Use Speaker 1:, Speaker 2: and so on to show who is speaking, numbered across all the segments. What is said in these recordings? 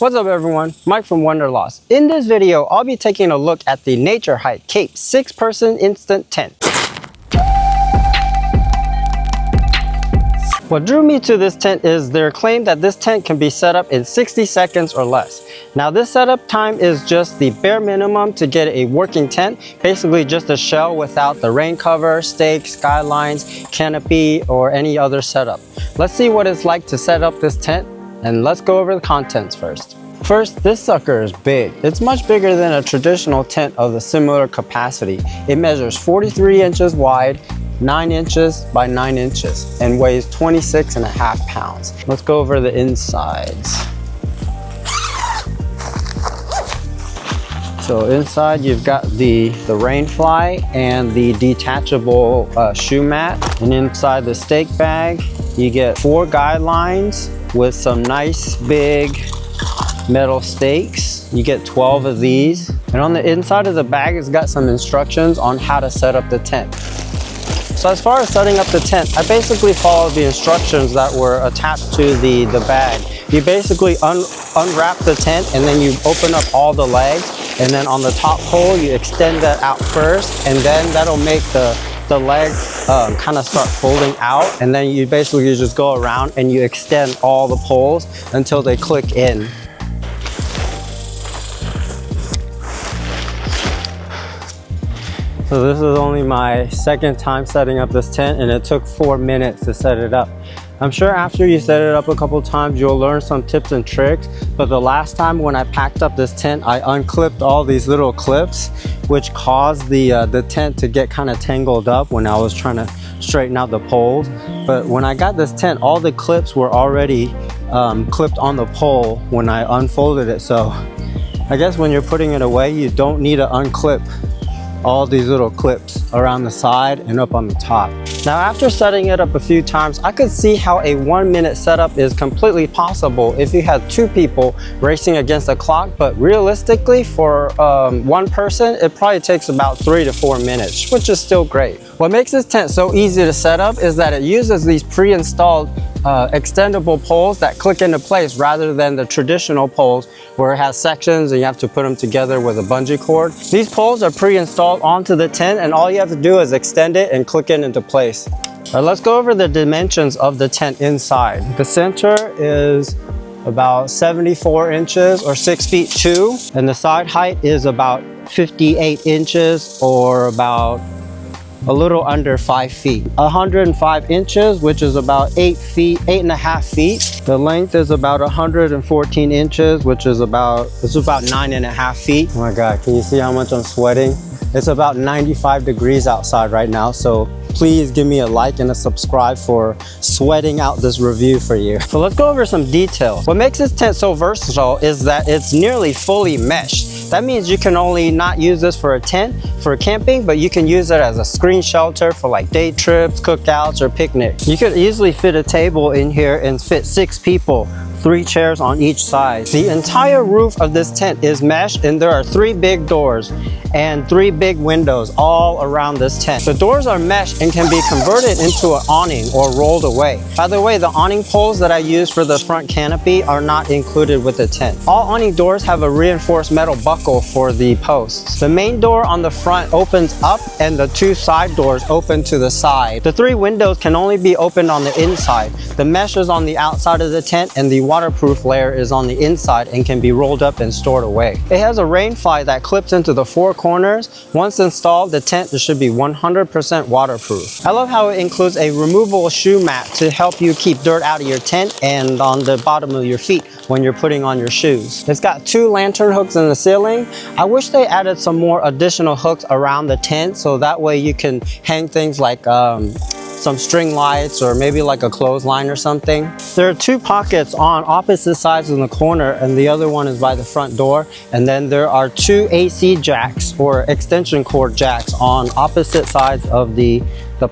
Speaker 1: What's up everyone, Mike from Wanderlost. In this video, I'll be taking a look at the Naturehike Cape 6-person instant tent. What drew me to this tent is their claim that this tent can be set up in 60 seconds or less. Now this setup time is just the bare minimum to get a working tent, basically just a shell without the rain cover, stakes, skylines, canopy, or any other setup. Let's see what it's like to set up this tent, and let's go over the contents first. First, this sucker is big. It's much bigger than a traditional tent of the similar capacity. It measures 43 inches wide, 9 inches by 9 inches, and weighs 26.5 pounds. Let's go over the insides. So inside you've got the rain fly and the detachable shoe mat. And inside the stake bag, you get 4 guidelines with some nice big metal stakes. You get 12 of these. And on the inside of the bag, it's got some instructions on how to set up the tent. So as far as setting up the tent, I basically followed the instructions that were attached to the bag. You basically unwrap the tent and then you open up all the legs, and then on the top pole you extend that out first, and then that'll make the legs kind of start folding out, and then you basically just go around and you extend all the poles until they click in. So this is only my second time setting up this tent, and it took 4 minutes to set it up. I'm sure after you set it up a couple times, you'll learn some tips and tricks, but the last time when I packed up this tent, I unclipped all these little clips, which caused the tent to get kind of tangled up when I was trying to straighten out the poles. But when I got this tent, all the clips were already clipped on the pole when I unfolded it. So I guess when you're putting it away, you don't need to unclip all these little clips around the side and up on the top. Now after setting it up a few times, I could see how a 1-minute setup is completely possible if you had 2 people racing against the clock, but realistically for one person, it probably takes about 3 to 4 minutes, which is still great. What makes this tent so easy to set up is that it uses these pre-installed extendable poles that click into place rather than the traditional poles where it has sections and you have to put them together with a bungee cord. These poles are pre-installed onto the tent, and all you have to do is extend it and click it into place. All right, let's go over the dimensions of the tent inside. The center is about 74 inches or 6 feet 2, and the side height is about 58 inches or about a little under 5 feet. 105 inches, which is about 8.5 feet. The length is about 114 inches, which is about 9.5 feet. Oh my God, can you see how much I'm sweating? It's about 95 degrees outside right now, so please give me a like and a subscribe for sweating out this review for you. So let's go over some details. What makes this tent so versatile is that it's nearly fully meshed. That means you can only not use this for a tent for camping, but you can use it as a screen shelter for like day trips, cookouts, or picnics. You could easily fit a table in here and fit 6 people, 3 chairs on each side. The entire roof of this tent is mesh, and there are 3 big doors and 3 big windows all around this tent. The doors are mesh and can be converted into an awning or rolled away. By the way, the awning poles that I use for the front canopy are not included with the tent. All awning doors have a reinforced metal buckle for the posts. The main door on the front opens up, and the 2 side doors open to the side. The 3 windows can only be opened on the inside. The mesh is on the outside of the tent, and the waterproof layer is on the inside and can be rolled up and stored away. It has a rain fly that clips into the 4 corners. Once installed, the tent should be 100% waterproof. I love how it includes a removable shoe mat to help you keep dirt out of your tent and on the bottom of your feet when you're putting on your shoes. It's got 2 lantern hooks in the ceiling. I wish they added some more additional hooks around the tent so that way you can hang things like some string lights or maybe like a clothesline or something. There are 2 pockets on opposite sides in the corner, and the other one is by the front door. And then there are 2 AC jacks or extension cord jacks on opposite sides of the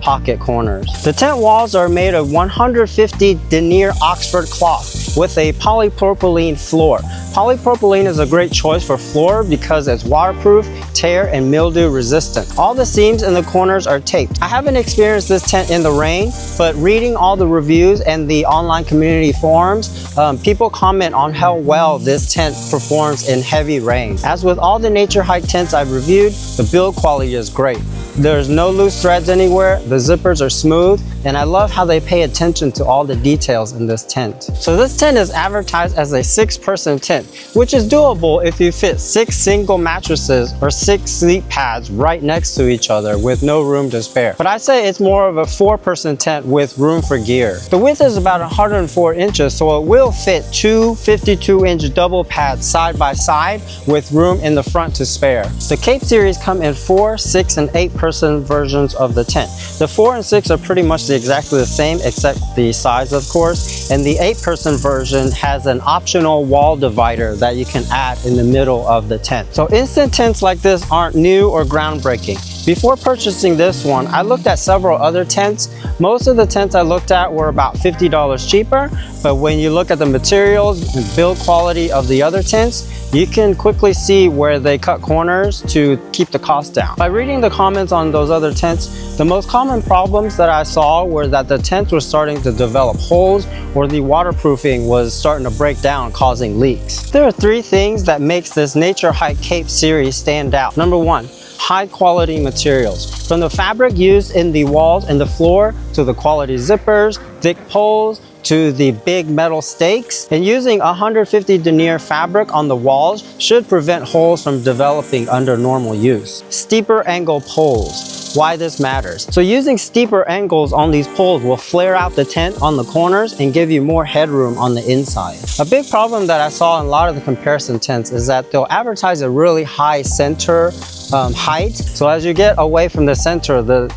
Speaker 1: pocket corners. The tent walls are made of 150 denier Oxford cloth, with a polypropylene floor. Polypropylene is a great choice for floor because it's waterproof, tear, and mildew resistant. All the seams in the corners are taped. I haven't experienced this tent in the rain, but reading all the reviews and the online community forums, people comment on how well this tent performs in heavy rain. As with all the Naturehike tents I've reviewed, the build quality is great. There's no loose threads anywhere, the zippers are smooth, and I love how they pay attention to all the details in this tent. So this tent is advertised as a 6-person tent, which is doable if you fit 6 single mattresses or 6 sleep pads right next to each other with no room to spare. But I say it's more of a 4-person tent with room for gear. The width is about 104 inches, so it will fit 2 52-inch double pads side by side with room in the front to spare. The Cape series come in 4, 6, and 8-person versions of the tent. The 4 and 6 are pretty much exactly the same except the size, of course, and the 8-person version has an optional wall divider that you can add in the middle of the tent. So instant tents like this aren't new or groundbreaking. Before purchasing this one, I looked at several other tents. Most of the tents I looked at were about $50 cheaper, but when you look at the materials and build quality of the other tents, you can quickly see where they cut corners to keep the cost down. By reading the comments on those other tents, the most common problems that I saw were that the tents were starting to develop holes or the waterproofing was starting to break down, causing leaks. There are 3 things that makes this Naturehike Cape series stand out. Number 1, high quality materials. From the fabric used in the walls and the floor to the quality zippers, thick poles, to the big metal stakes, and using 150 denier fabric on the walls should prevent holes from developing under normal use. Steeper angle poles. Why this matters. So using steeper angles on these poles will flare out the tent on the corners and give you more headroom on the inside. A big problem that I saw in a lot of the comparison tents is that they'll advertise a really high center height. So as you get away from the center, the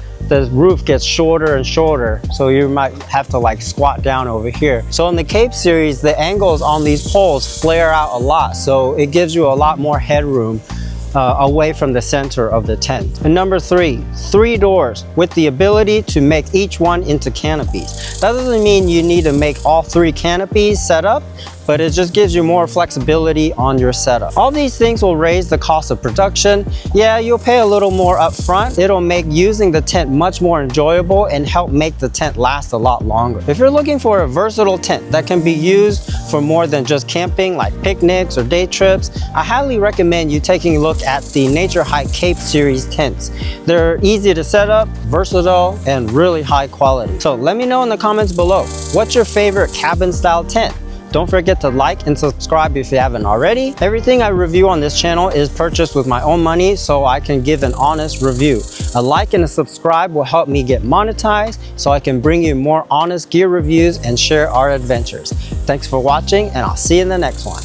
Speaker 1: roof gets shorter and shorter, so you might have to like squat down over here. So in the Cape series, the angles on these poles flare out a lot, so it gives you a lot more headroom away from the center of the tent. And number 3, 3 doors with the ability to make each one into canopies. That doesn't mean you need to make all 3 canopies set up, but it just gives you more flexibility on your setup. All these things will raise the cost of production. Yeah, you'll pay a little more up front. It'll make using the tent much more enjoyable and help make the tent last a lot longer. If you're looking for a versatile tent that can be used for more than just camping, like picnics or day trips, I highly recommend you taking a look at the Naturehike Cape series tents. They're easy to set up, versatile, and really high quality. So let me know in the comments below, what's your favorite cabin style tent? Don't forget to like and subscribe if you haven't already. Everything I review on this channel is purchased with my own money, so I can give an honest review. A like and a subscribe will help me get monetized so I can bring you more honest gear reviews and share our adventures. Thanks for watching, and I'll see you in the next one.